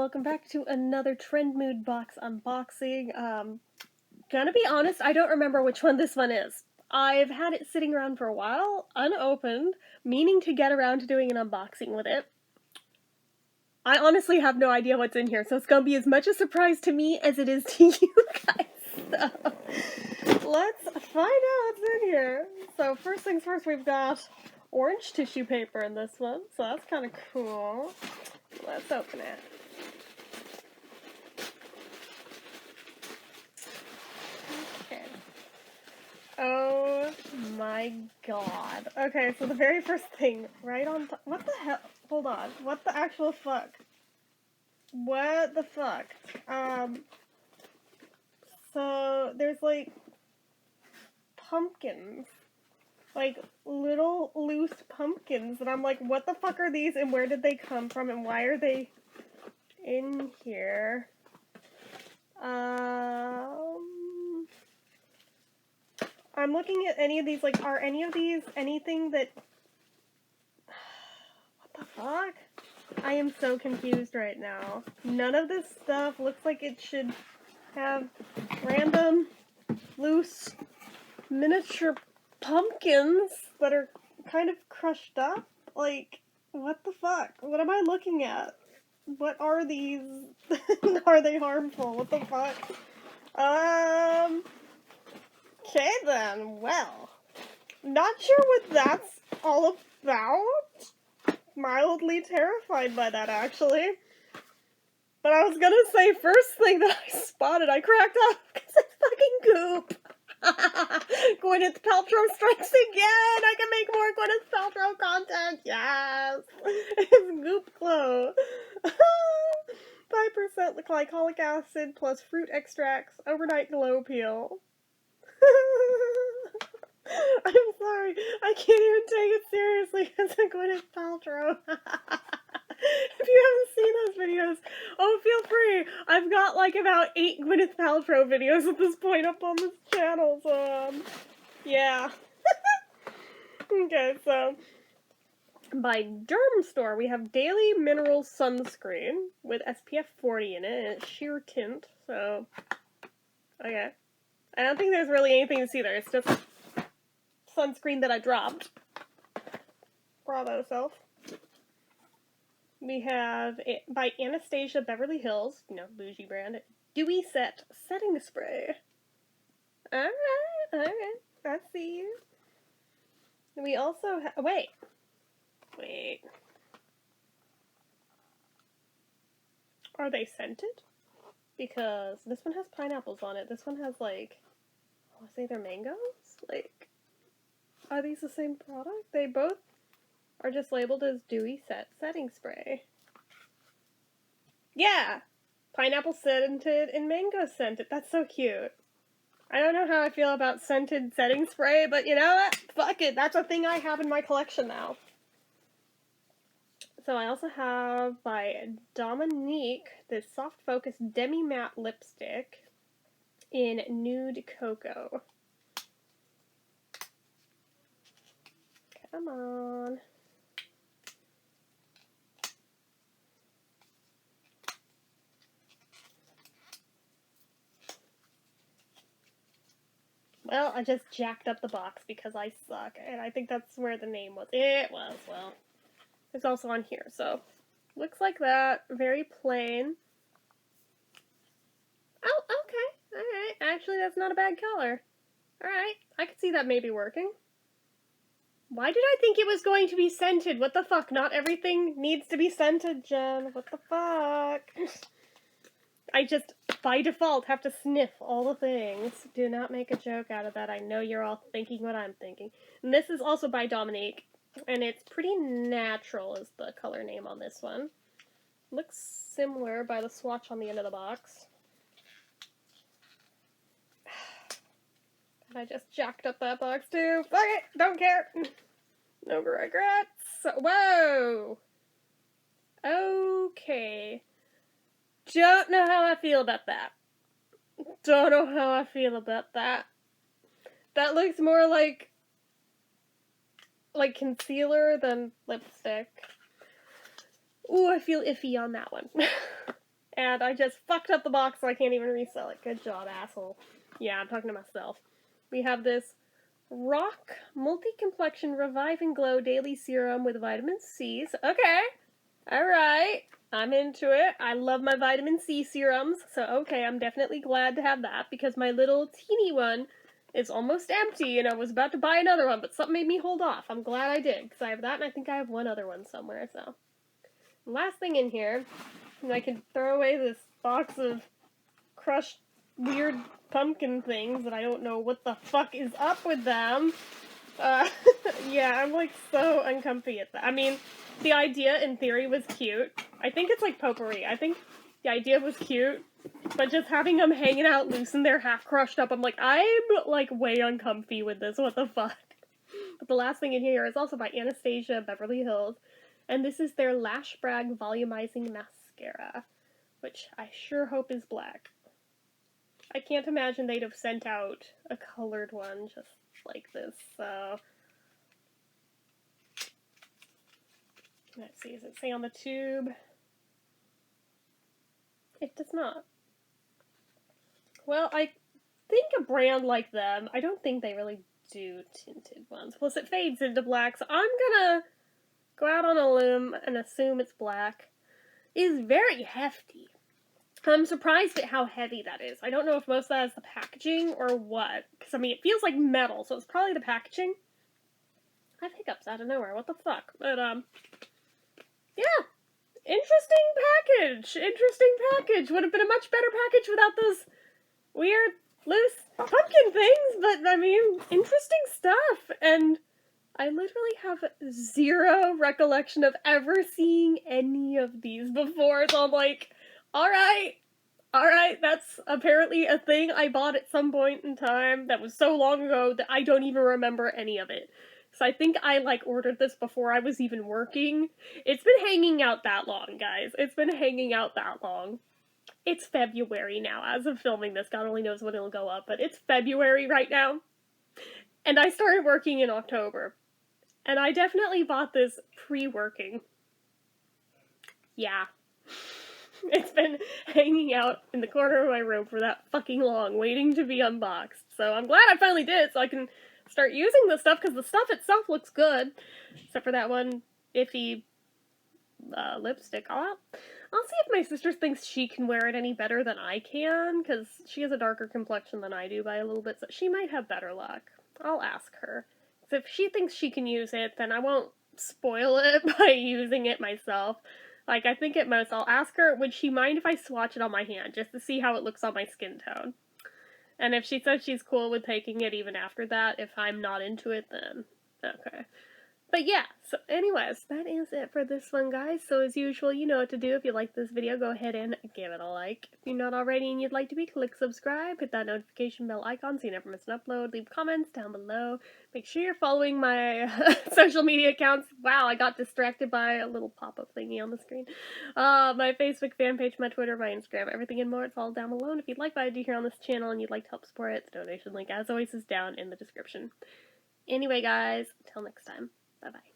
welcome back to another Trendmood Box unboxing. Gonna be honest, I don't remember which one this one is. I've had it sitting around for a while, unopened, meaning to get around to doing an unboxing with it. I honestly have no idea what's in here, so it's gonna be as much a surprise to me as it is to you guys. So, let's find out what's in here. So first things first, we've got orange tissue paper in this one, so that's kind of cool. Let's open it. Okay. Oh my god. Okay, so the very first thing, right on top. What the hell? Hold on. What the actual fuck? What the fuck? So there's like pumpkins. Like little loose pumpkins, and I'm like, what the fuck are these, and where did they come from, and why are they in here? I'm looking at any of these, like, are any of these anything that... What the fuck? I am so confused right now. None of this stuff looks like it should have random, loose, miniature pumpkins that are kind of crushed up. Like, what the fuck? What am I looking at? What are these? Are they harmful? What the fuck? Okay then, well, not sure what that's all about. Mildly terrified by that, actually. But I was gonna say, first thing that I spotted, I cracked up because it's fucking goop. Gwyneth Paltrow strikes again! I can make more Gwyneth Paltrow content! Yes! It's goop glow. 5% glycolic acid plus fruit extracts, overnight glow peel. I'm sorry, I can't even take it seriously because of Gwyneth Paltrow. If you haven't seen those videos, oh, feel free. I've got like about 8 Gwyneth Paltrow videos at this point up on this channel, so, yeah. Okay, so, by Derm Store, we have Daily Mineral Sunscreen with SPF 40 in it, and it's sheer tint, so, okay. I don't think there's really anything to see there, it's just sunscreen that I dropped. Bravo, self. We have, by Anastasia Beverly Hills, you know, bougie brand, Dewy Set Setting Spray. Alright, I see you. We also have, wait. Are they scented? Because this one has pineapples on it, this one has like, I want to say they're mangoes? Like, are these the same product? They both are just labeled as Dewy Set Setting Spray. Yeah! Pineapple scented and mango scented. That's so cute. I don't know how I feel about scented setting spray, but you know what? Fuck it. That's a thing I have in my collection now. So I also have, by Dominique, this Soft Focus Demi Matte Lipstick in Nude Cocoa. Come on. Well, I just jacked up the box because I suck, and I think that's where the name was. It was, well, it's also on here, so looks like that. Very plain. Oh, okay, alright. Actually, that's not a bad color. Alright, I could see that maybe working. Why did I think it was going to be scented? What the fuck? Not everything needs to be scented, Jen. What the fuck? I just, by default, have to sniff all the things. Do not make a joke out of that. I know you're all thinking what I'm thinking. And this is also by Dominique, and it's Pretty Natural is the color name on this one. Looks similar by the swatch on the end of the box. I just jacked up that box too. Fuck it! Don't care! No regrets! Whoa! Okay. Don't know how I feel about that. Don't know how I feel about that. That looks more like concealer than lipstick. Ooh, I feel iffy on that one. and I just fucked up the box so I can't even resell it. Good job, asshole. Yeah, I'm talking to myself. We have this Rock Multi-Complexion Revive and Glow Daily Serum with vitamin C. So, okay. Alright. I'm into it. I love my vitamin C serums. So, okay, I'm definitely glad to have that because my little teeny one is almost empty and I was about to buy another one, but something made me hold off. I'm glad I did because I have that and I think I have one other one somewhere, so. Last thing in here, and I can throw away this box of crushed weird pumpkin things that I don't know what the fuck is up with them. Yeah, I'm like so uncomfy at that. I mean, the idea in theory was cute. I think it's like potpourri. I think the idea was cute, but just having them hanging out loose and they're half crushed up, I'm like way uncomfy with this. What the fuck? But the last thing in here is also by Anastasia Beverly Hills, and this is their Lash Brag Volumizing Mascara, which I sure hope is black. I can't imagine they'd have sent out a colored one just like this, so. Let's see, does it say on the tube? It does not. Well, I think a brand like them, I don't think they really do tinted ones. Plus it fades into black, so I'm gonna go out on a limb and assume it's black. It is very hefty. I'm surprised at how heavy that is. I don't know if most of that is the packaging or what. Because, I mean, it feels like metal, so it's probably the packaging. I have hiccups out of nowhere. What the fuck? But, yeah. Interesting package. Interesting package. Would have been a much better package without those weird, loose pumpkin things. But, I mean, interesting stuff. And I literally have zero recollection of ever seeing any of these before. So I'm like, alright, that's apparently a thing I bought at some point in time that was so long ago that I don't even remember any of it. So I think I, ordered this before I was even working. It's been hanging out that long, guys. It's been hanging out that long. It's February now, as of filming this. God only knows when it'll go up, but it's February right now. And I started working in October. And I definitely bought this pre-working. Yeah. It's been hanging out in the corner of my room for that fucking long, waiting to be unboxed. So I'm glad I finally did it so I can start using the stuff, because the stuff itself looks good. Except for that one iffy lipstick. I'll see if my sister thinks she can wear it any better than I can, because she has a darker complexion than I do by a little bit, so she might have better luck. I'll ask her. So if she thinks she can use it, then I won't spoil it by using it myself. I think at most I'll ask her, would she mind if I swatch it on my hand, just to see how it looks on my skin tone? And if she says she's cool with taking it even after that, if I'm not into it, then okay. But yeah, so anyways, that is it for this one, guys. So as usual, you know what to do. If you like this video, go ahead and give it a like. If you're not already and you'd like to be, click subscribe, hit that notification bell icon so you never miss an upload. Leave comments down below. Make sure you're following my social media accounts. Wow, I got distracted by a little pop-up thingy on the screen. My Facebook fan page, my Twitter, my Instagram, everything and more. It's all down below. And if you'd like what I do here on this channel and you'd like to help support it, the donation link, as always, is down in the description. Anyway, guys, until next time. Bye-bye.